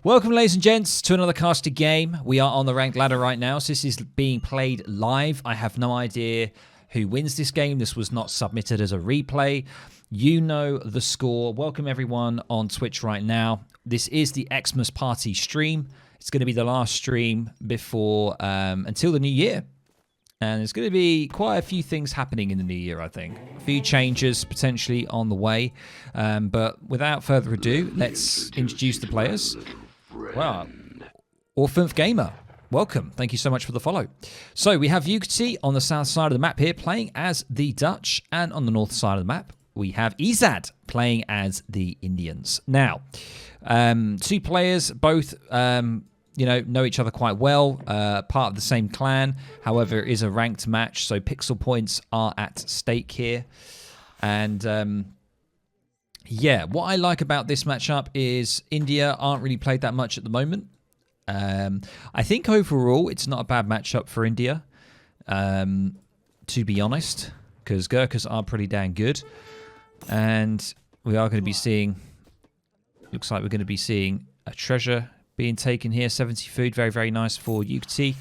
Welcome, ladies and gents, to another casted game. We are on the ranked ladder right now, so this is being played live. I have no idea who wins this game. This was not submitted as a replay. You know the score. Welcome, everyone, on Twitch right now. This is the Xmas Party stream. It's going to be the last stream before until the new year. And there's going to be quite a few things happening in the new year, I think. A few changes potentially on the way. But without further ado, let's introduce the players. Well, Orphanth Gamer, welcome. Thank you so much for the follow. So we have Widgie on the south side of the map here, playing as the Dutch. And on the north side of the map, we have Izad playing as the Indians. Now, two players, both... know each other quite well, part of the same clan. However, it is a ranked match, so pixel points are at stake here. And yeah, what I like about this matchup is India aren't really played that much at the moment. I think overall it's not a bad matchup for India, to be honest, because Gurkhas are pretty dang good. And we are going to be seeing, looks like we're going to be seeing a treasure being taken here. 70 food, very, very nice for Widgie.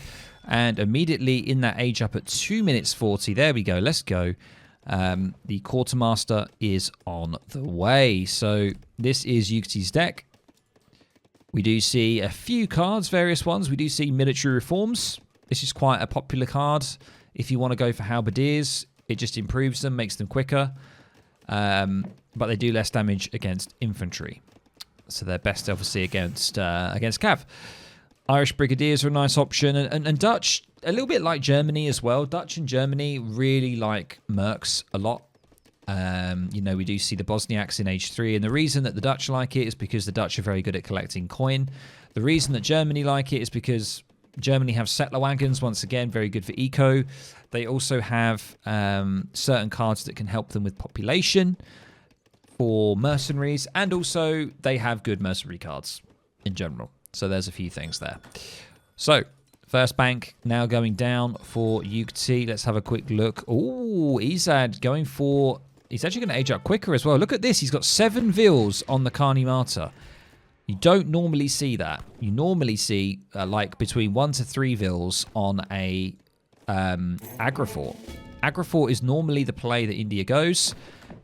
And immediately in that age up at 2 minutes 40. There we go. Let's go. The Quartermaster is on the way. So this is Widgie's deck. We do see a few cards, various ones. We do see military reforms. This is quite a popular card. If you want to go for halberdiers, it just improves them, makes them quicker. But they do less damage against infantry. So they're best, obviously, against Cav. Irish Brigadiers are a nice option. And Dutch, a little bit like Germany as well. Dutch and Germany really like mercs a lot. We do see the Bosniaks in Age 3. And the reason that the Dutch like it is because the Dutch are very good at collecting coin. The reason that Germany like it is because Germany have settler wagons, once again, very good for eco. They also have certain cards that can help them with population for mercenaries, and also they have good mercenary cards in general. So there's a few things there. So first bank now going down for Widgie. Let's have a quick look. Oh, Izad going for... He's actually going to age up quicker as well. Look at this. He's got 7 Vils on the Carni Martyr. You don't normally see that. You normally see like between 1 to 3 Vils on a Agrifort. Agrifort is normally the play that India goes.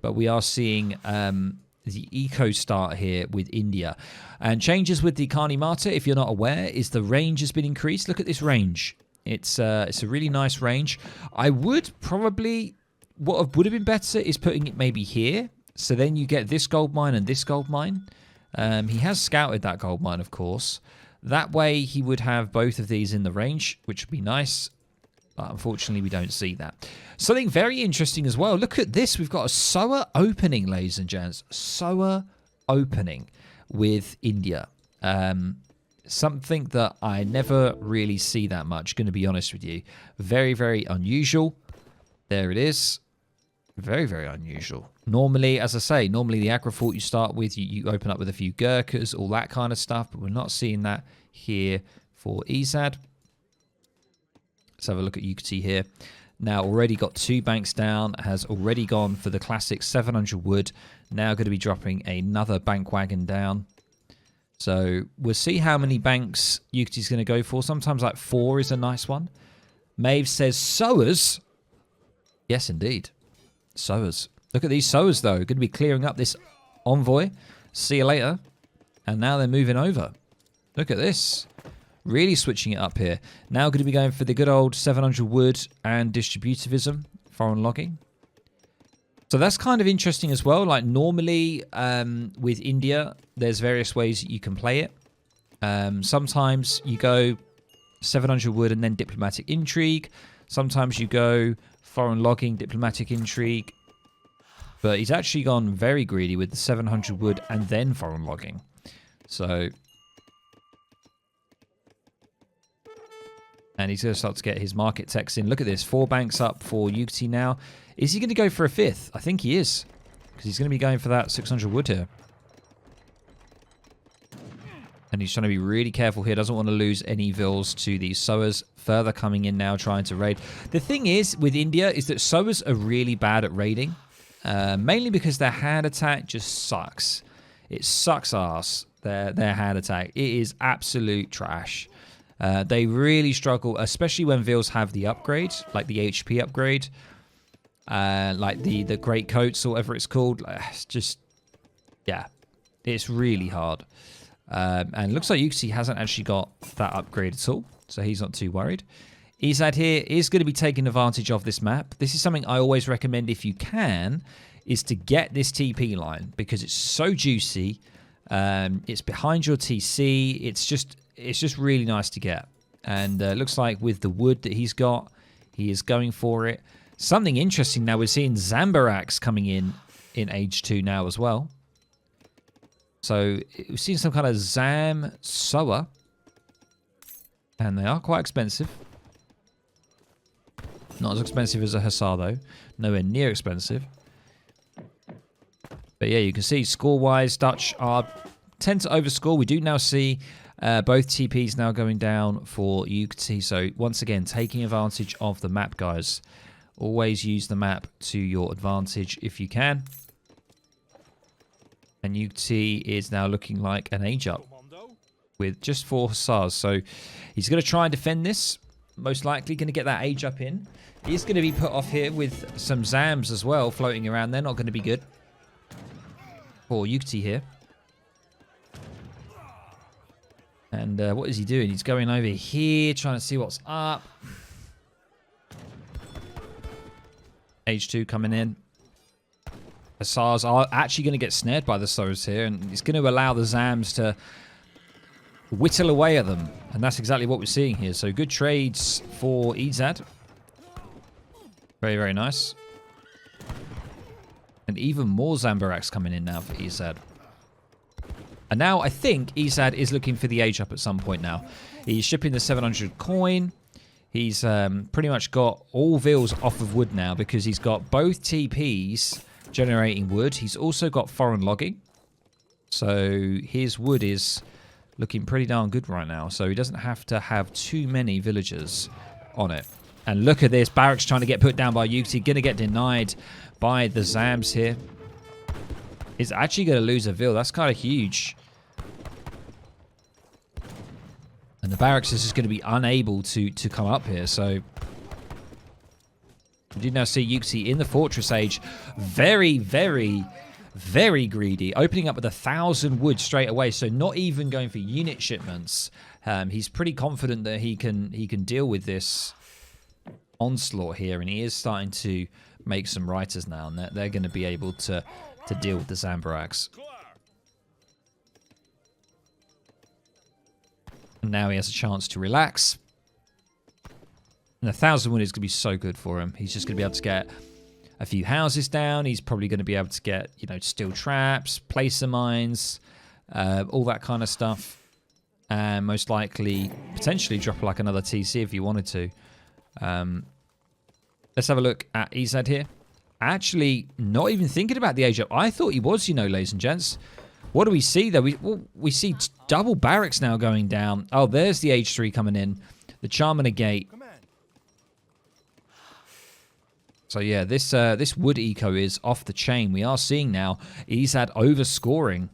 But we are seeing the eco start here with India. And changes with the Carni Martyr, if you're not aware, is the range has been increased. Look at this range. It's a really nice range. I would probably... What would have been better is putting it maybe here. So then you get this gold mine and this gold mine. He has scouted that gold mine, of course. That way he would have both of these in the range, which would be nice. But unfortunately, we don't see that. Something very interesting as well. Look at this. We've got a SOA opening, ladies and gents. SOA opening with India. Something that I never really see that much, going to be honest with you. Very, very unusual. There it is. Very, very unusual. Normally, as I say, normally the Agrifort you start with, you open up with a few Gurkhas, all that kind of stuff. But we're not seeing that here for Izad. Let's have a look at Widgie here. Now, already got 2 banks down. Has already gone for the classic 700 wood. Now going to be dropping another bank wagon down. So we'll see how many banks Widgie's going to go for. Sometimes like 4 is a nice one. Maeve says SOAs. Yes, indeed. SOAs. Look at these SOAs, though. Going to be clearing up this envoy. See you later. And now they're moving over. Look at this. Really switching it up here. Now going to be going for the good old 700 wood and distributivism, foreign logging. So that's kind of interesting as well. Like normally with India, there's various ways you can play it. Sometimes you go 700 wood and then diplomatic intrigue. Sometimes you go foreign logging, diplomatic intrigue. But he's actually gone very greedy with the 700 wood and then foreign logging. So... And he's going to start to get his market techs in. Look at this. 4 banks up for Widgie now. Is he going to go for a 5th? I think he is. Because he's going to be going for that 600 wood here. And he's trying to be really careful here. Doesn't want to lose any Vils to these SOAs. Further coming in now, trying to raid. The thing is, with India, is that SOAs are really bad at raiding. Mainly because their hand attack just sucks. It sucks ass, their hand attack. It is absolute trash. They really struggle, especially when Vils have the upgrade, like the HP upgrade, like the great coats or whatever it's called. It's just, yeah, it's really hard. And it looks like Yuxi hasn't actually got that upgrade at all, so he's not too worried. Izad here is going to be taking advantage of this map. This is something I always recommend if you can, is to get this TP line because it's so juicy. It's behind your TC. It's just really nice to get. And it looks like with the wood that he's got, he is going for it. Something interesting now, we're seeing Zambarax coming in Age 2 now as well. So we've seen some kind of Zam Soa. And they are quite expensive. Not as expensive as a Hussar though. Nowhere near expensive. But yeah, you can see score-wise, Dutch tend to overscore. We do now see both TPs now going down for Yucti. So once again, taking advantage of the map, guys. Always use the map to your advantage if you can. And Yucti is now looking like an age up with just 4 Hussars. So he's going to try and defend this. Most likely going to get that age up in. He's going to be put off here with some Zams as well floating around. They're not going to be good for Yucti here. And what is he doing? He's going over here, trying to see what's up. Age 2 coming in. Hussars are actually going to get snared by the Soas here, and it's going to allow the Zams to whittle away at them. And that's exactly what we're seeing here. So good trades for Izad. Very, very nice. And even more Zambarax coming in now for Izad. And now I think Izad is looking for the age up at some point now. He's shipping the 700 coin. He's pretty much got all Vils off of wood now because he's got both TPs generating wood. He's also got foreign logging. So his wood is looking pretty darn good right now. So he doesn't have to have too many villagers on it. And look at this. Barracks trying to get put down by Yuxi. Going to get denied by the Zams here. Is actually going to lose a Vil. That's kind of huge. And the Barracks is just going to be unable to come up here. So we do now see Yuxi in the Fortress Age. Very, very, very greedy. Opening up with 1,000 wood straight away. So not even going for unit shipments. He's pretty confident that he can deal with this onslaught here, and he is starting to make some writers now, and they're going to be able to deal with the Zambarax. And now he has a chance to relax. And 1,000 wood is going to be so good for him. He's just going to be able to get a few houses down. He's probably going to be able to get, you know, steel traps, placer mines, all that kind of stuff. And most likely, potentially drop like another TC if you wanted to. Let's have a look at Izad here. Actually, not even thinking about the age up. I thought he was, you know, ladies and gents. What do we see there? We see double barracks now going down. Oh, there's the age 3 coming in. The Charm and a Gate. So yeah, this wood eco is off the chain. We are seeing now Izad overscoring.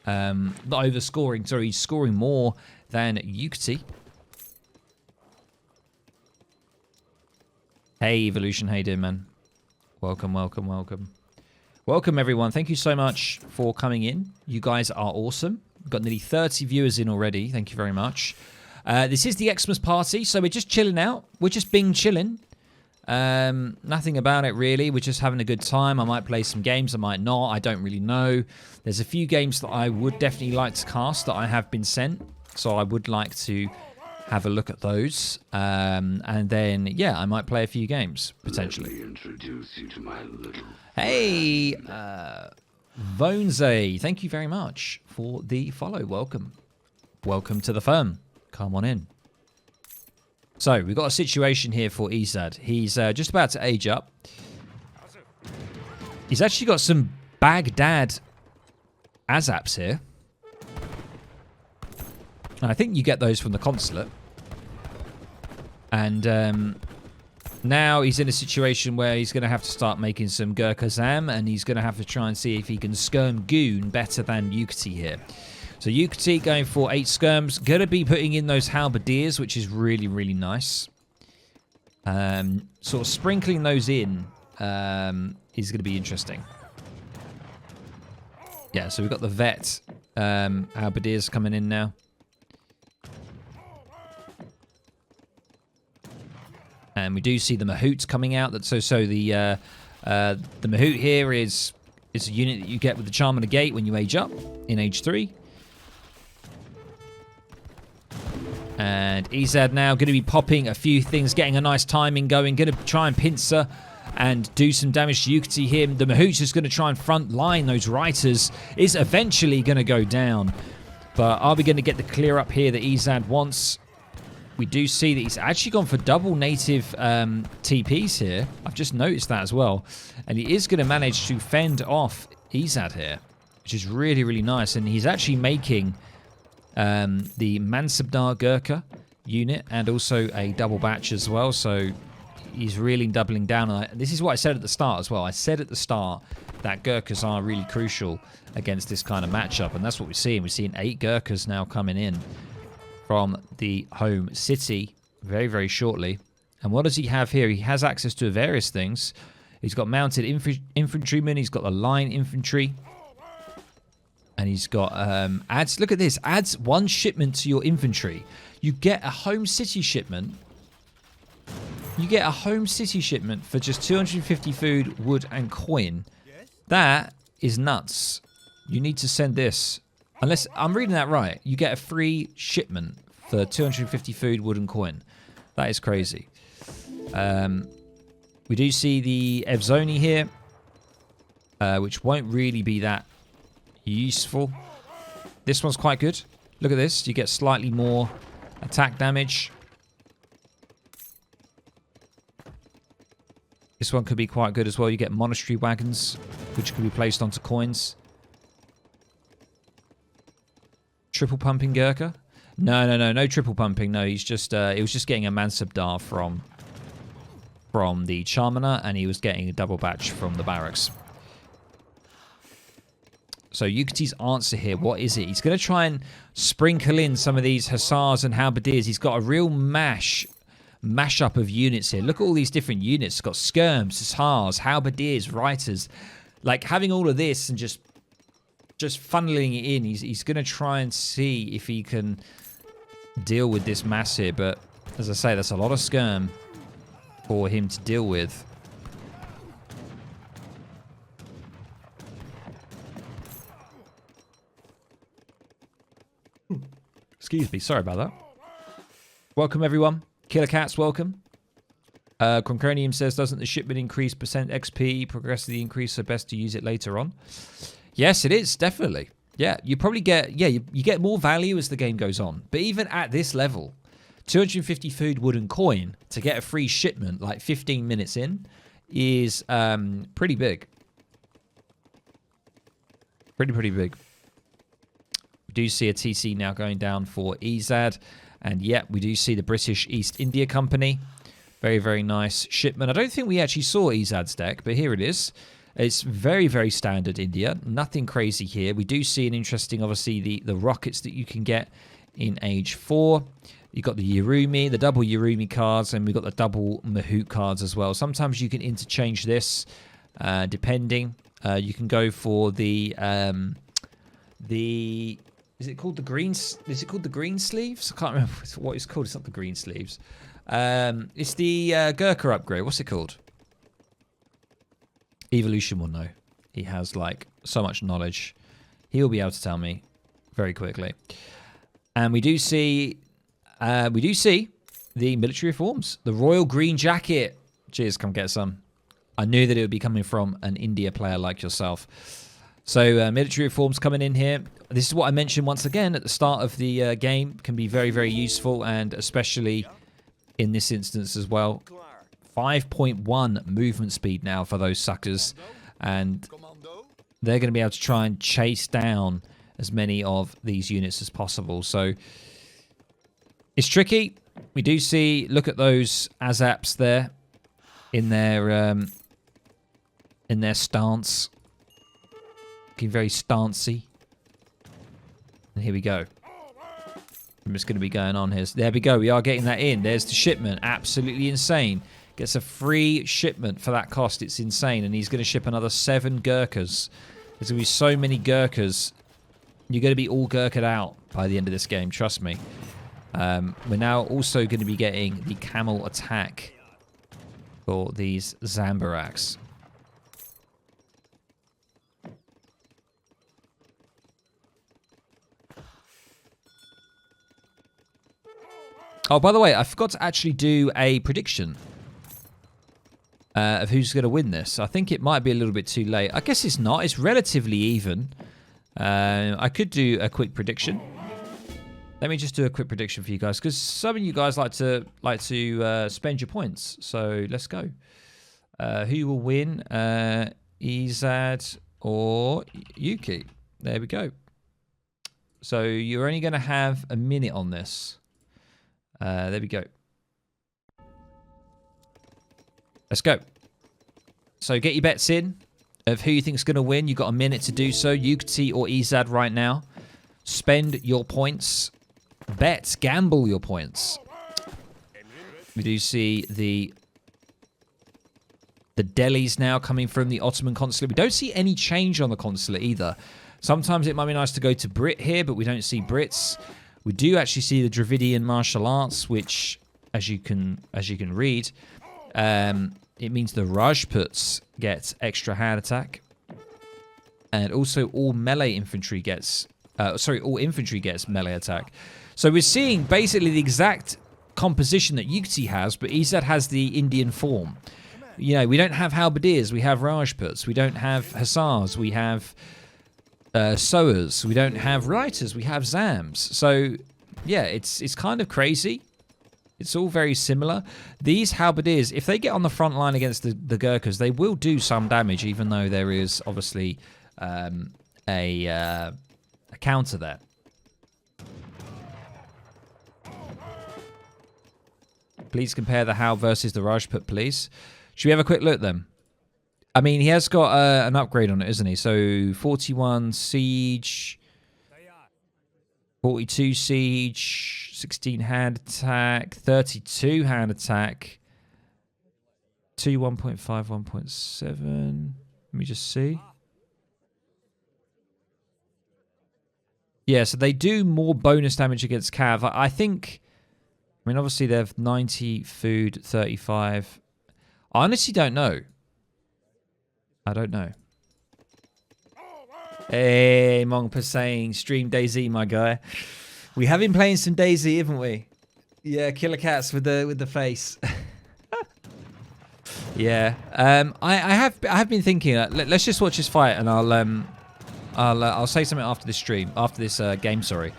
Not overscoring, sorry, he's scoring more than Yucti. Hey, Evolution. How you doing, man? Welcome, welcome, welcome. Welcome, everyone. Thank you so much for coming in. You guys are awesome. We've got nearly 30 viewers in already. Thank you very much. This is the Xmas party, so we're just chilling out. We're just being chilling. Nothing about it, really. We're just having a good time. I might play some games. I might not. I don't really know. There's a few games that I would definitely like to cast that I have been sent. So I would like to have a look at those, and then yeah, I might play a few games potentially. Let me introduce you to my little hey, Vonze, thank you very much for the follow. Welcome to the firm. Come on in. So we've got a situation here for Izad. He's just about to age up. He's actually got some Baghdad Azaps here. And I think you get those from the consulate. And Now he's in a situation where he's going to have to start making some Gurkha Zam, and he's going to have to try and see if he can skirm Goon better than Yukati here. So Yukati going for 8 skirms. Going to be putting in those halberdiers, which is really, really nice. Sort of sprinkling those in is going to be interesting. Yeah, so we've got the vet halberdiers coming in now. And we do see the Mahouts coming out. The Mahout here is a unit that you get with the Charm of the Gate when you age up in age 3. And Izad now going to be popping a few things, getting a nice timing going. Going to try and pincer and do some damage to Yukati here. The Mahout's just going to try and front line those Reiters. Is eventually going to go down. But are we going to get the clear up here that Izad wants? We do see that he's actually gone for double native TPs here. I've just noticed that as well. And he is going to manage to fend off Izad here, which is really, really nice. And he's actually making the Mansabdar Gurkha unit and also a double batch as well. So he's really doubling down on it. This is what I said at the start as well. I said at the start that Gurkhas are really crucial against this kind of matchup. And that's what we're seeing. We're seeing 8 Gurkhas now coming in from the home city very, very shortly. And what does he have here? He has access to various things. He's got mounted infantrymen. He's got the line infantry. And he's got adds. Look at this. Adds 1 shipment to your infantry. You get a home city shipment. You get a home city shipment for just 250 food, wood, and coin. That is nuts. You need to send this. Unless I'm reading that right, you get a free shipment for 250 food, wood, and coin. That is crazy. We do see the Evzoni here, which won't really be that useful. This one's quite good. Look at this. You get slightly more attack damage. This one could be quite good as well. You get monastery wagons, which can be placed onto coins. Triple pumping Gurkha? No triple pumping. No, he's just it was just getting a Mansabdar from the Charmander, and he was getting a double batch from the barracks. So Yukati's answer here, what is it? He's going to try and sprinkle in some of these Hussars and Halberdiers. He's got a real mashup of units here. Look at all these different units. He's got Skirms, Hussars, Halberdiers, Reiters. Like having all of this and just funneling it in. He's going to try and see if he can deal with this mass here. But as I say, that's a lot of skirm for him to deal with. Excuse me. Sorry about that. Welcome, everyone. Killer Cats, welcome. Concronium says, doesn't the shipment increase percent XP progressively increase, so best to use it later on? Yes, it is, definitely. Yeah, you probably get, you get more value as the game goes on. But even at this level, 250 food, wood, and coin to get a free shipment like 15 minutes in is pretty big. Pretty big. We do see a TC now going down for Izad. And yeah, we do see the British East India Company. Very, very nice shipment. I don't think we actually saw Izad's deck, but here it is. It's very, very standard India. Nothing crazy here. We do see an interesting, obviously, the rockets that you can get in Age 4. You've got the Yerumi, the double Yerumi cards, and we've got the double Mahout cards as well. Sometimes you can interchange this, depending. You can go for the is it called the green? Is it called the green sleeves? I can't remember what it's called. It's not the green sleeves. It's the Gurkha upgrade. What's it called? Evolution will know. He has like so much knowledge. He'll be able to tell me very quickly. And we do see the military reforms. The Royal Green Jacket. Cheers, come get some. I knew that it would be coming from an India player like yourself. So military reforms coming in here. This is what I mentioned once again at the start of the game. Can be very, very useful, and especially in this instance as well. 5.1 movement speed now for those suckers, and they're going to be able to try and chase down as many of these units as possible. So it's tricky. We do see, look at those Azaps there. in their stance. Looking very stancey. And here we go. I'm just going to be going on here. There we go. We are getting that in. There's the shipment. Absolutely insane. Gets a free shipment for that cost. It's insane. And he's going to ship another 7 Gurkhas. There's going to be so many Gurkhas. You're going to be all Gurkhaed out by the end of this game. Trust me. We're now also going to be getting the camel attack for these Zambaraks. Oh, by the way, I forgot to actually do a prediction of who's going to win this. I think it might be a little bit too late. I guess it's not. It's relatively even. I could do a quick prediction. Let me just do a quick prediction for you guys, because some of you guys like to spend your points. So let's go. Who will win? Izad or Yuki? There we go. So you're only going to have a minute on this. There we go. Let's go. So get your bets in of who you think is going to win. You've got a minute to do so. Yuki or Izad right now. Spend your points. Bet. Gamble your points. We do see the delis now coming from the Ottoman consulate. We don't see any change on the consulate either. Sometimes it might be nice to go to Brit here, but we don't see Brits. We do actually see the Dravidian martial arts, which, as you can read, it means the Rajputs get extra hand attack, and also all melee infantry gets. All infantry gets melee attack. So we're seeing basically the exact composition that Yuki has, but Izad has the Indian form. You know, we don't have halberdiers, we have Rajputs. We don't have hussars, we have sowers. We don't have reiters, we have Zams. So yeah, it's kind of crazy. It's all very similar. These halberdiers, if they get on the front line against the Gurkhas, they will do some damage, even though there is obviously a counter there. Please compare the Hal versus the Rajput, please. Should we have a quick look then? I mean, he has got an upgrade on it, isn't he? So 41 siege, 42 siege, 16 hand attack, 32 hand attack, 2 1.5, 1.7. Let me just see. Yeah, so they do more bonus damage against Cav. I think, I mean, obviously they have 90 food, 35. I honestly don't know. I don't know. Hey, Mongpa saying, stream DayZ, my guy. We have been playing some DayZ, haven't we? Yeah, Killer Cats with the face. Yeah. I have been thinking. Let's just watch this fight, and I'll say something after this stream, after this game. Sorry.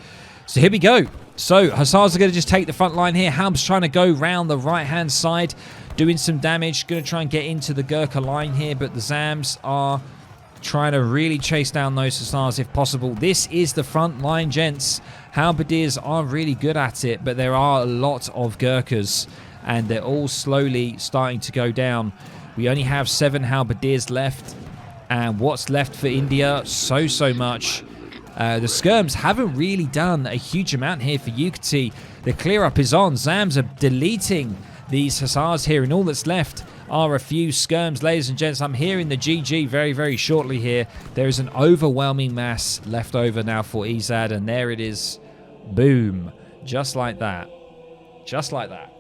So here we go. So Hussars are going to just take the front line here. Halb's trying to go round the right-hand side, doing some damage. Going to try and get into the Gurkha line here, but the Zams are trying to really chase down those Hussars if possible. This is the front line, gents. Halberdiers are really good at it, but there are a lot of Gurkhas, and they're all slowly starting to go down. We only have 7 Halberdiers left, and what's left for India? So much. The skirms haven't really done a huge amount here for Yuki. The clear up is on. Zams are deleting these Hussars here, and all that's left are a few skirms. Ladies and gents, I'm hearing the GG very shortly here. There is an overwhelming mass left over now for Izad, and there it is. Boom. Just like that. Just like that.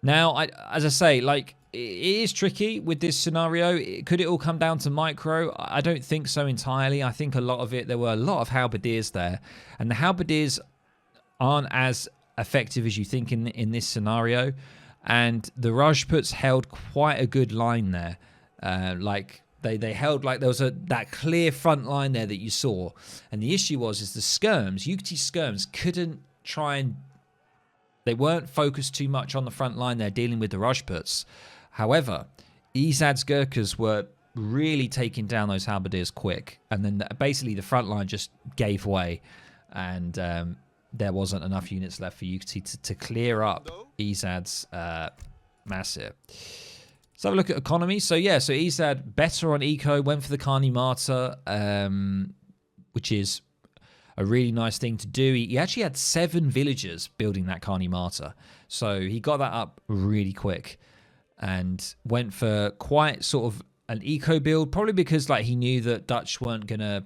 Now, as I say, like, it is tricky with this scenario. Could it all come down to micro? I don't think so entirely. I think a lot of it, there were a lot of halberdiers there, and the halberdiers aren't as effective as you think in this scenario. And the Rajputs held quite a good line there. Like they held, like there was that clear front line there that you saw. And the issue is the skirms, Yuki skirms, couldn't try and, they weren't focused too much on the front line there dealing with the Rajputs. However, Izad's Gurkhas were really taking down those halberdiers quick. And then basically the front line just gave way. And there wasn't enough units left for Yuki to clear up Izad's massive. Let's have a look at economy. So yeah, so Izad better on eco, went for the Carni Martyr, which is a really nice thing to do. He actually had 7 villagers building that Carni Martyr. So he got that up really quick and went for quite sort of an eco build, probably because like he knew that Dutch weren't going to...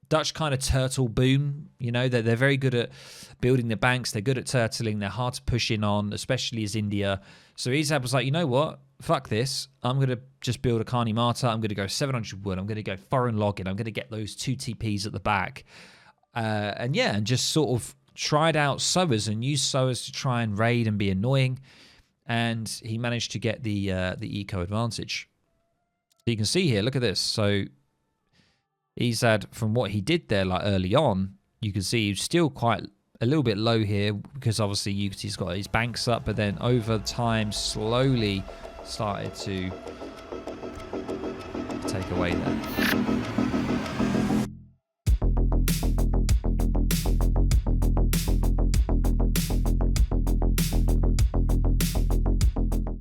Dutch kind of turtle boom, you know, they're very good at building the banks. They're good at turtling. They're hard to push in on, especially as India. So Izad was like, you know what? Fuck this. I'm going to just build a Carni Martyr. I'm going to go 700 wood. I'm going to go foreign logging. I'm going to get those 2 TPs at the back. And just sort of tried out sowers and used sowers to try and raid and be annoying. And he managed to get the eco advantage. So you can see here, look at this. So Izad, from what he did there like early on, you can see he's still quite a little bit low here because obviously he's got his banks up, but then over time slowly started to take away there.